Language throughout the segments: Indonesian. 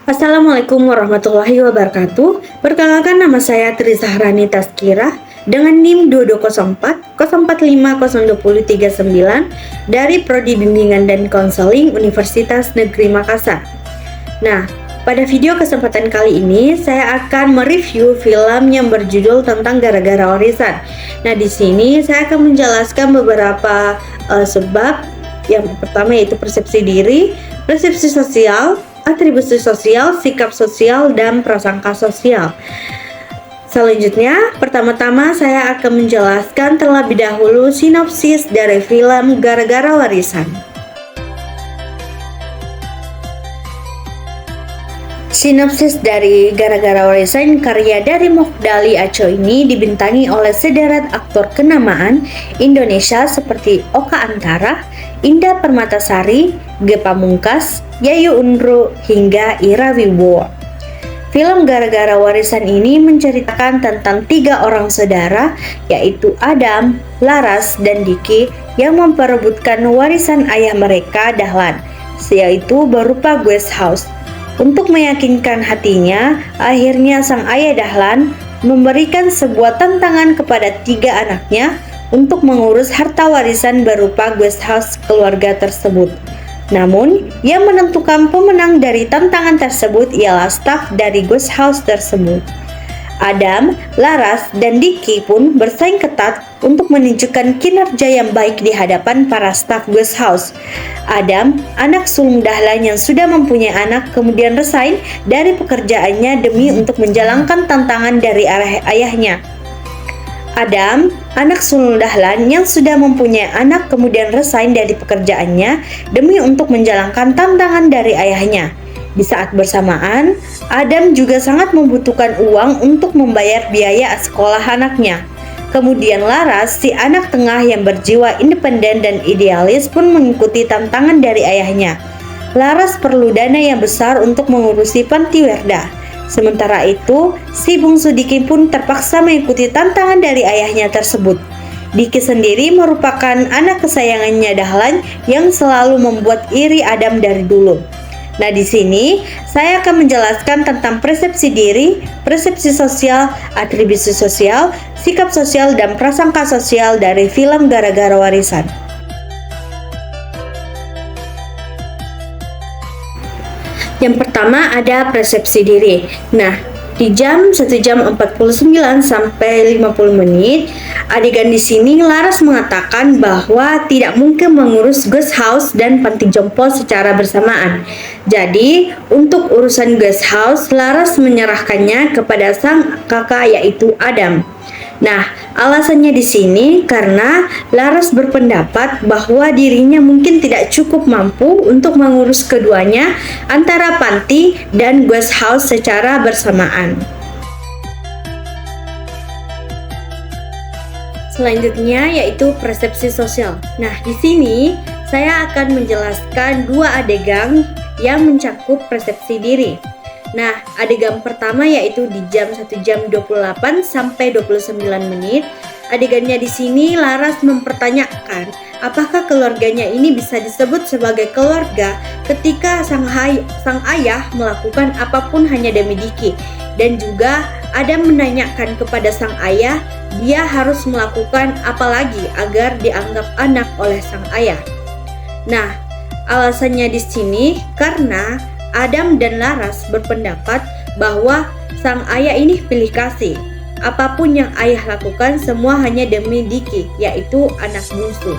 Assalamualaikum warahmatullahi wabarakatuh. Perkenalkan, nama saya Tri Zahrani Tazkirah dengan NIM 2204 04502039 dari Prodi Bimbingan dan Konseling Universitas Negeri Makassar. Nah, pada video kesempatan kali ini saya akan mereview film yang berjudul tentang Gara-Gara Warisan. Nah, di sini saya akan menjelaskan beberapa sebab. Yang pertama yaitu persepsi diri, persepsi sosial, atribusi sosial, sikap sosial, dan prasangka sosial. Selanjutnya, pertama-tama saya akan menjelaskan terlebih dahulu sinopsis dari film Gara-Gara Warisan. Sinopsis dari Gara-Gara Warisan karya dari Mofdali Aco ini dibintangi oleh sederet aktor kenamaan Indonesia seperti Oka Antara, Indah Permatasari, Ge Pamungkas, Yayu Unru, hingga Ira Wibowo. Film Gara-Gara Warisan ini menceritakan tentang 3 orang saudara, yaitu Adam, Laras, dan Diki yang memperebutkan warisan ayah mereka Dahlan, yaitu berupa guest house. Untuk meyakinkan hatinya, akhirnya sang ayah Dahlan memberikan sebuah tantangan kepada 3 anaknya untuk mengurus harta warisan berupa guest house keluarga tersebut. Namun, yang menentukan pemenang dari tantangan tersebut ialah staf dari guest house tersebut. Adam, Laras, dan Diki pun bersaing ketat untuk menunjukkan kinerja yang baik di hadapan para staf guest house. Adam, anak sulung Dahlan yang sudah mempunyai anak, kemudian resign dari pekerjaannya demi untuk menjalankan tantangan dari ayahnya. Adam, anak sulung Dahlan yang sudah mempunyai anak, kemudian resign dari pekerjaannya demi untuk menjalankan tantangan dari ayahnya. Di saat bersamaan, Adam juga sangat membutuhkan uang untuk membayar biaya sekolah anaknya. Kemudian Laras, si anak tengah yang berjiwa independen dan idealis pun mengikuti tantangan dari ayahnya. Laras perlu dana yang besar untuk mengurusi panti werda. Sementara itu, si bungsu Diki pun terpaksa mengikuti tantangan dari ayahnya tersebut. Diki sendiri merupakan anak kesayangannya Dahlan yang selalu membuat iri Adam dari dulu. Nah, di sini saya akan menjelaskan tentang persepsi diri, persepsi sosial, atribusi sosial, sikap sosial, dan prasangka sosial dari film Gara-Gara Warisan. Yang pertama ada persepsi diri. Nah, di jam 1 jam 49 sampai 50 menit, adegan di sini Laras mengatakan bahwa tidak mungkin mengurus guest house dan panti jompo secara bersamaan. Jadi, untuk urusan guest house, Laras menyerahkannya kepada sang kakak yaitu Adam. Nah, alasannya di sini karena Laras berpendapat bahwa dirinya mungkin tidak cukup mampu untuk mengurus keduanya antara panti dan guest house secara bersamaan. Selanjutnya yaitu persepsi sosial. Nah, di sini saya akan menjelaskan 2 adegan yang mencakup persepsi diri. Nah, adegan pertama yaitu di jam 1 jam 28 sampai 29 menit. Adegannya di sini Laras mempertanyakan apakah keluarganya ini bisa disebut sebagai keluarga ketika sang ayah melakukan apapun hanya demi Diki. Dan juga Adam menanyakan kepada sang ayah dia harus melakukan apa lagi agar dianggap anak oleh sang ayah. Nah, alasannya di sini karena Adam dan Laras berpendapat bahwa sang ayah ini pilih kasih. Apapun yang ayah lakukan semua hanya demi Diki, yaitu anak bungsu.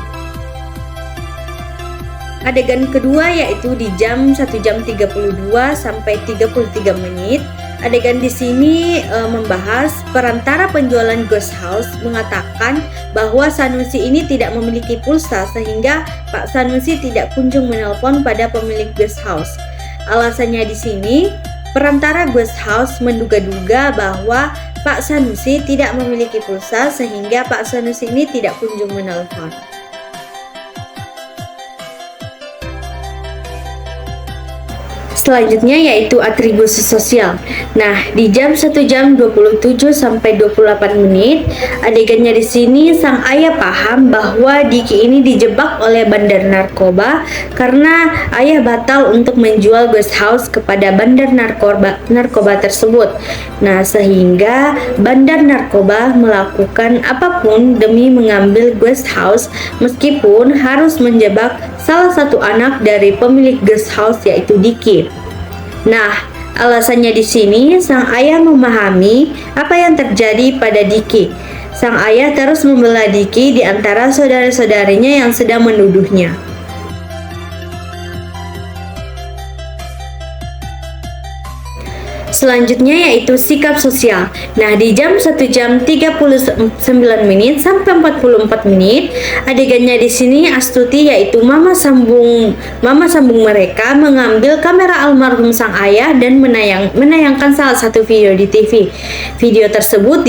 Adegan kedua yaitu di jam 1 jam 32 sampai 33 menit. Adegan di sini membahas perantara penjualan guest house mengatakan bahwa Sanusi ini tidak memiliki pulsa sehingga Pak Sanusi tidak kunjung menelpon pada pemilik guest house. Alasannya di sini, perantara guest house menduga-duga bahwa Pak Sanusi tidak memiliki pulsa sehingga Pak Sanusi ini tidak kunjung menelpon. Selanjutnya yaitu atribusi sosial. Nah, di jam 1 jam 27 sampai 28 menit, adegannya di sini sang ayah paham bahwa Diki ini dijebak oleh bandar narkoba karena ayah batal untuk menjual guest house kepada bandar narkoba tersebut. Nah, sehingga bandar narkoba melakukan apapun demi mengambil guest house meskipun harus menjebak salah satu anak dari pemilik guest house yaitu Diki. Nah, alasannya di sini sang ayah memahami apa yang terjadi pada Diki. Sang ayah terus membela Diki di antara saudara-saudarinya yang sedang menuduhnya. Selanjutnya yaitu sikap sosial. Nah, di jam 1 jam 39 menit sampai 44 menit, adegannya di sini Astuti yaitu mama sambung mereka mengambil kamera almarhum sang ayah dan menayangkan salah satu video di TV. Video tersebut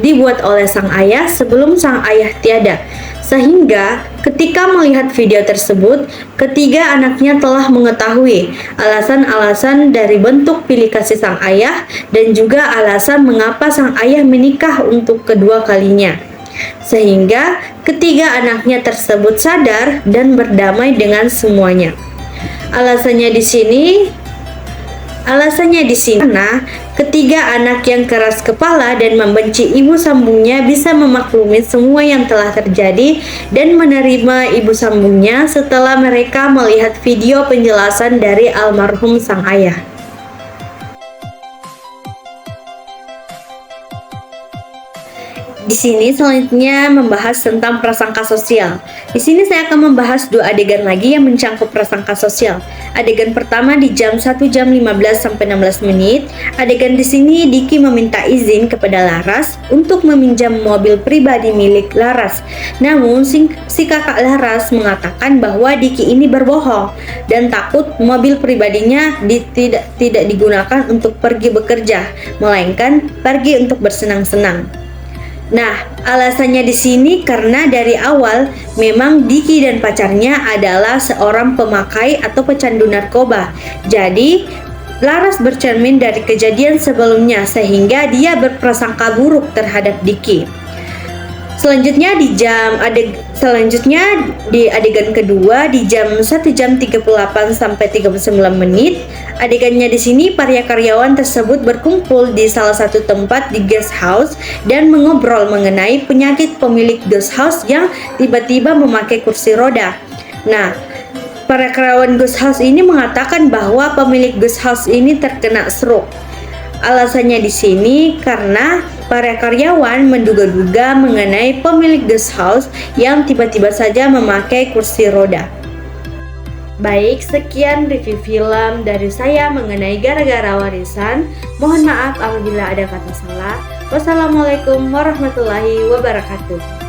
dibuat oleh sang ayah sebelum sang ayah tiada. Sehingga ketika melihat video tersebut, ketiga anaknya telah mengetahui alasan-alasan dari bentuk pilih kasih sang ayah dan juga alasan mengapa sang ayah menikah untuk kedua kalinya. Sehingga ketiga anaknya tersebut sadar dan berdamai dengan semuanya. Alasannya di sini karena ketiga anak yang keras kepala dan membenci ibu sambungnya bisa memaklumi semua yang telah terjadi dan menerima ibu sambungnya setelah mereka melihat video penjelasan dari almarhum sang ayah. Di sini selanjutnya membahas tentang prasangka sosial. Di sini saya akan membahas dua adegan lagi yang mencangkup prasangka sosial. Adegan pertama di jam 1 jam 15 sampai 16 menit. Adegan di sini Diki meminta izin kepada Laras untuk meminjam mobil pribadi milik Laras. Namun si kakak Laras mengatakan bahwa Diki ini berbohong dan takut mobil pribadinya tidak digunakan untuk pergi bekerja, melainkan pergi untuk bersenang-senang. Nah, alasannya di sini karena dari awal memang Diki dan pacarnya adalah seorang pemakai atau pecandu narkoba. Jadi, Laras bercermin dari kejadian sebelumnya sehingga dia berprasangka buruk terhadap Diki. Selanjutnya di adegan kedua di jam 1 jam 38 sampai 39 menit. Adegannya di sini para karyawan tersebut berkumpul di salah satu tempat di guest house dan mengobrol mengenai penyakit pemilik guest house yang tiba-tiba memakai kursi roda. Nah, para karyawan guest house ini mengatakan bahwa pemilik guest house ini terkena stroke. Alasannya di sini karena para karyawan menduga-duga mengenai pemilik guest house yang tiba-tiba saja memakai kursi roda. Baik, sekian review film dari saya mengenai Gara-Gara Warisan. Mohon maaf apabila ada kata salah. Wassalamualaikum warahmatullahi wabarakatuh.